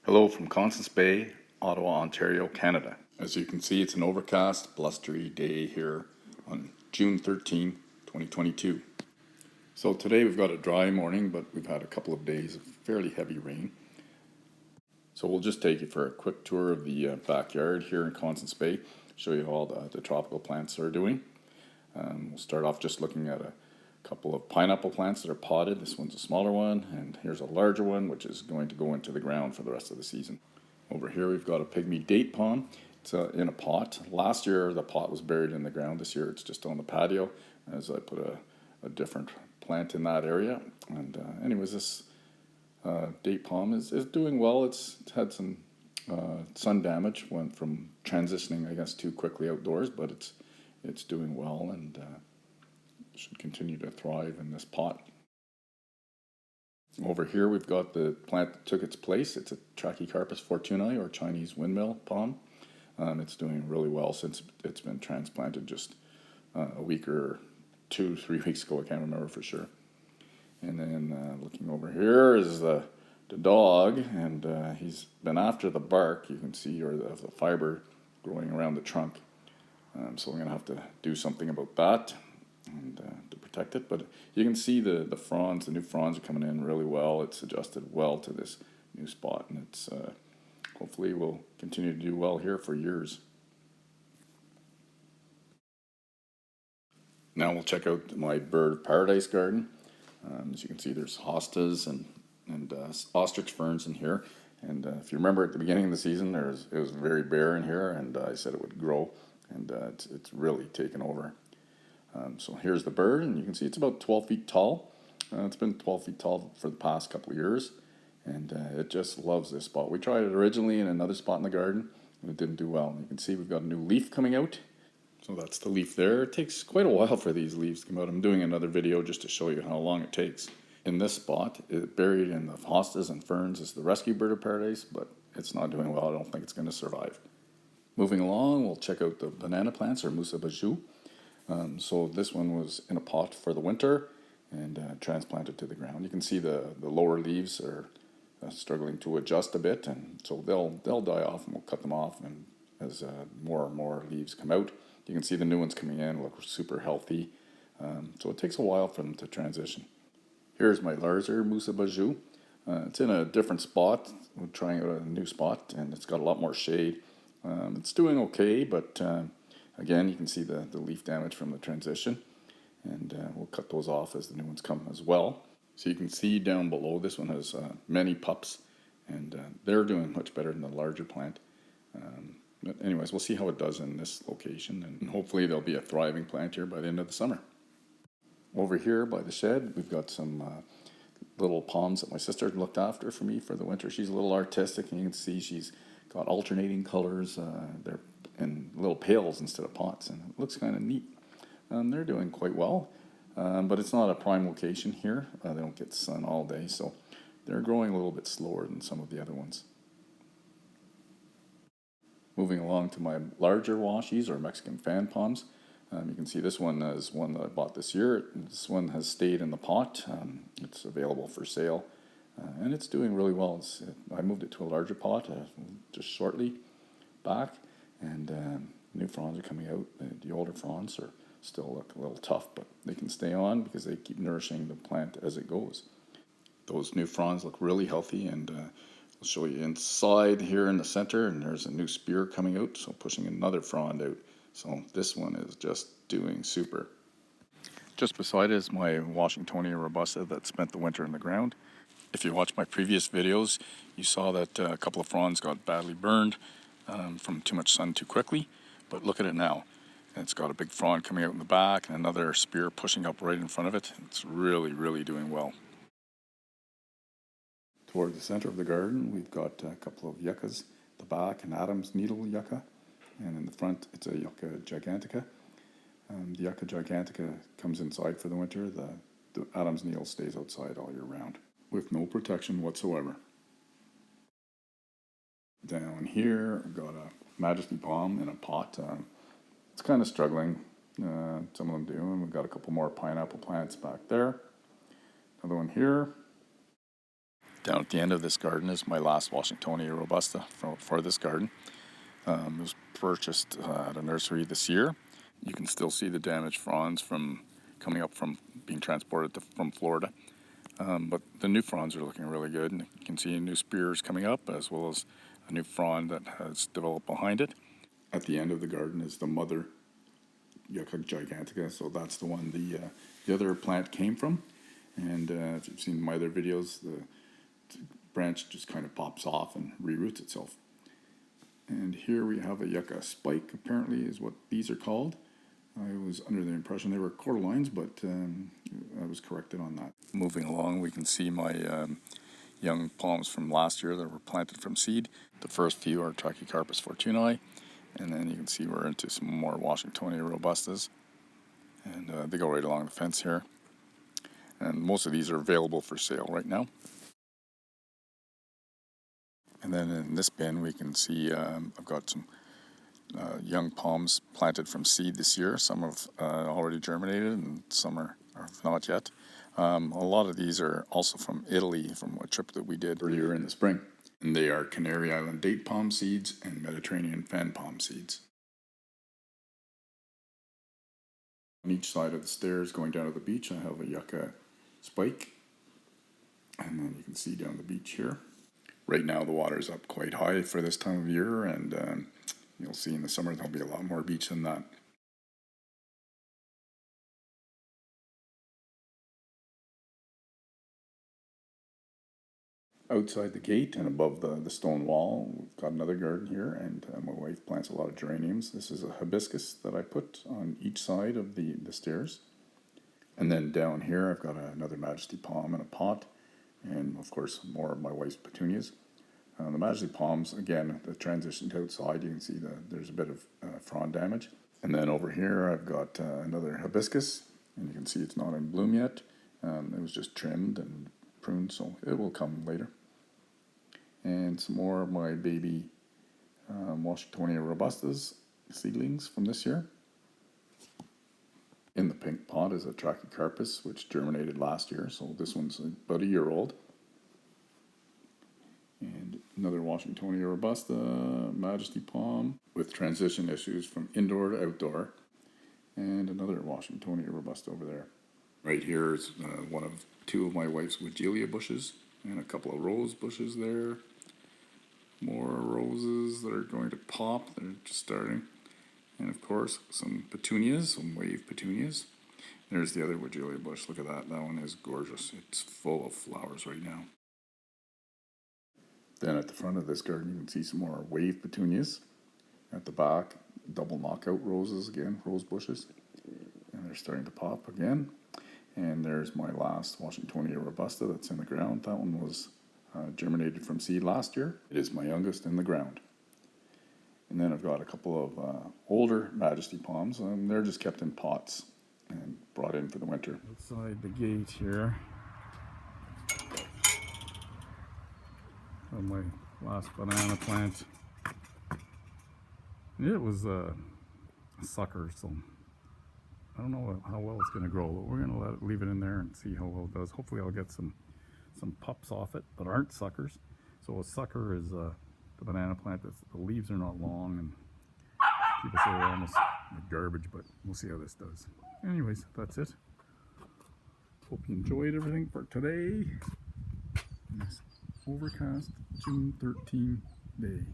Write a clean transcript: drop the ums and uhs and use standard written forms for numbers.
Hello from Constance Bay, Ottawa, Ontario, Canada. As you can see, it's an overcast, blustery day here on June 13, 2022. So today we've got a dry morning, but we've had a couple of days of fairly heavy rain. So we'll just take you for a quick tour of the backyard here in Constance Bay, show you how all the tropical plants are doing. We'll start off just looking at a couple of pineapple plants that are potted. This one's a smaller one, and here's a larger one, which is going to go into the ground for the rest of the season. Over here we've got a pygmy date palm. It's in a pot. Last year the pot was buried in the ground. This year it's just on the patio, as I put a different plant in that area. And anyways, this date palm is doing well. It's had some sun damage, went from transitioning, I guess, too quickly outdoors, but it's doing well and should continue to thrive in this pot. Over here we've got the plant that took its place. It's a Trachycarpus fortunei, or Chinese windmill palm. It's doing really well since it's been transplanted just a week or 2-3 weeks ago. I can't remember for sure. And then looking over here is the dog, and he's been after the bark, you can see, or the fiber growing around the trunk. So I'm going to have to do something about that and to protect it. But you can see the fronds, the new fronds are coming in really well. It's adjusted well to this new spot, and it's hopefully will continue to do well here for years. Now we'll check out my bird of paradise garden. As you can see, there's hostas and ostrich ferns in here. And if you remember at the beginning of the season, it was very bare in here, and I said it would grow, and it's really taken over. So here's the bird, and you can see it's about 12 feet tall. It's been 12 feet tall for the past couple of years, and it just loves this spot. We tried it originally in another spot in the garden, and it didn't do well. And you can see we've got a new leaf coming out. So that's the leaf there. It takes quite a while for these leaves to come out. I'm doing another video just to show you how long it takes. In this spot, buried in the hostas and ferns, is the rescue bird of paradise, but it's not doing well. I don't think it's going to survive. Moving along, we'll check out the banana plants, or Musa bajou. So this one was in a pot for the winter and transplanted to the ground. You can see the lower leaves are struggling to adjust a bit, and so they'll die off, and we'll cut them off, and as more and more leaves come out. You can see the new ones coming in look super healthy, so it takes a while for them to transition. Here's my larger Musa bajou. It's in a different spot. We're trying out a new spot, and it's got a lot more shade. It's doing okay, but again, you can see the leaf damage from the transition, and we'll cut those off as the new ones come as well. So you can see down below, this one has many pups, and they're doing much better than the larger plant. But anyways, we'll see how it does in this location, and hopefully there'll be a thriving plant here by the end of the summer. Over here by the shed, we've got some little palms that my sister looked after for me for the winter. She's a little artistic, and you can see she's got alternating colors. They're in little pails instead of pots, and it looks kind of neat. They're doing quite well, but it's not a prime location here. They don't get sun all day, so they're growing a little bit slower than some of the other ones. Moving along to my larger washies, or Mexican fan palms. You can see this one is one that I bought this year. This one has stayed in the pot. It's available for sale, and it's doing really well. I moved it to a larger pot just shortly back, and new fronds are coming out. The older fronds are still look a little tough, but they can stay on because they keep nourishing the plant as it goes. Those new fronds look really healthy, and I'll show you inside here in the center, and there's a new spear coming out, so pushing another frond out. So this one is just doing super. Just beside it is my Washingtonian Robusta that spent the winter in the ground. If you watched my previous videos, you saw that a couple of fronds got badly burned from too much sun too quickly, but look at it now. It's got a big frond coming out in the back and another spear pushing up right in front of it. It's really, really doing well. Toward the center of the garden, we've got a couple of yuccas, the back an Adam's needle yucca, and in the front it's a Yucca Giganta. The Yucca Giganta comes inside for the winter. The Adam's needle stays outside all year round with no protection whatsoever. Down here I've got a Majesty palm in a pot. It's kind of struggling, some of them do, and we've got a couple more pineapple plants back there. Another one here. Down at the end of this garden is my last Washingtonian Robusta for this garden. It was purchased at a nursery this year. You can still see the damaged fronds from coming up from being transported from Florida. But the new fronds are looking really good, and you can see new spears coming up as well as a new frond that has developed behind it. At the end of the garden is the mother Yucca Giganta, so that's the one the other plant came from. And if you've seen my other videos, the branch just kind of pops off and reroots itself. And here we have a yucca spike, apparently is what these are called. I was under the impression they were cordyline, but I was corrected on that. Moving along, we can see my young palms from last year that were planted from seed. The first few are Trachycarpus fortunei, and then you can see we're into some more Washingtonian Robustas, and they go right along the fence here. And most of these are available for sale right now. And then in this bin we can see I've got some young palms planted from seed this year. Some have already germinated and some are not yet. A lot of these are also from Italy, from a trip that we did earlier in the spring. And they are Canary Island date palm seeds and Mediterranean fan palm seeds. On each side of the stairs going down to the beach, I have a yucca spike. And then you can see down the beach here. Right now the water is up quite high for this time of year, and you'll see in the summer there'll be a lot more beach than that. Outside the gate and above the stone wall, we've got another garden here, and my wife plants a lot of geraniums. This is a hibiscus that I put on each side of the stairs. And then down here I've got another Majesty palm in a pot, and of course more of my wife's petunias. The Majesty palms, again, the transition to outside, you can see there's a bit of frond damage. And then over here I've got another hibiscus, and you can see it's not in bloom yet. It was just trimmed and pruned, so it will come later. And some more of my baby Washingtonian Robustas seedlings from this year. In the pink pot is a Trachycarpus, which germinated last year, so this one's about a year old. And another Washingtonian Robusta, Majesty palm, with transition issues from indoor to outdoor. And another Washingtonian Robusta over there. Right here is one of two of my wife's Weigela bushes, and a couple of rose bushes there. More roses that are going to pop, they're just starting. And of course, some petunias, some wave petunias. There's the other Weigela bush, look at that, that one is gorgeous. It's full of flowers right now. Then at the front of this garden, you can see some more wave petunias. At the back, double knockout roses again, rose bushes. And they're starting to pop again. And there's my last Washingtonian Robusta that's in the ground. That one was germinated from seed last year. It is my youngest in the ground. And then I've got a couple of older Majesty palms, and they're just kept in pots and brought in for the winter. Outside the gate here, of my last banana plant. It was a sucker, so I don't know how well it's going to grow, but we're going to leave it in there and see how well it does. Hopefully I'll get some pups off it that aren't suckers. So a sucker is the banana plant that's, the leaves are not long, and people say they're almost like garbage, but we'll see how this does. Anyways, that's it. Hope you enjoyed everything for today. Overcast June 13 day.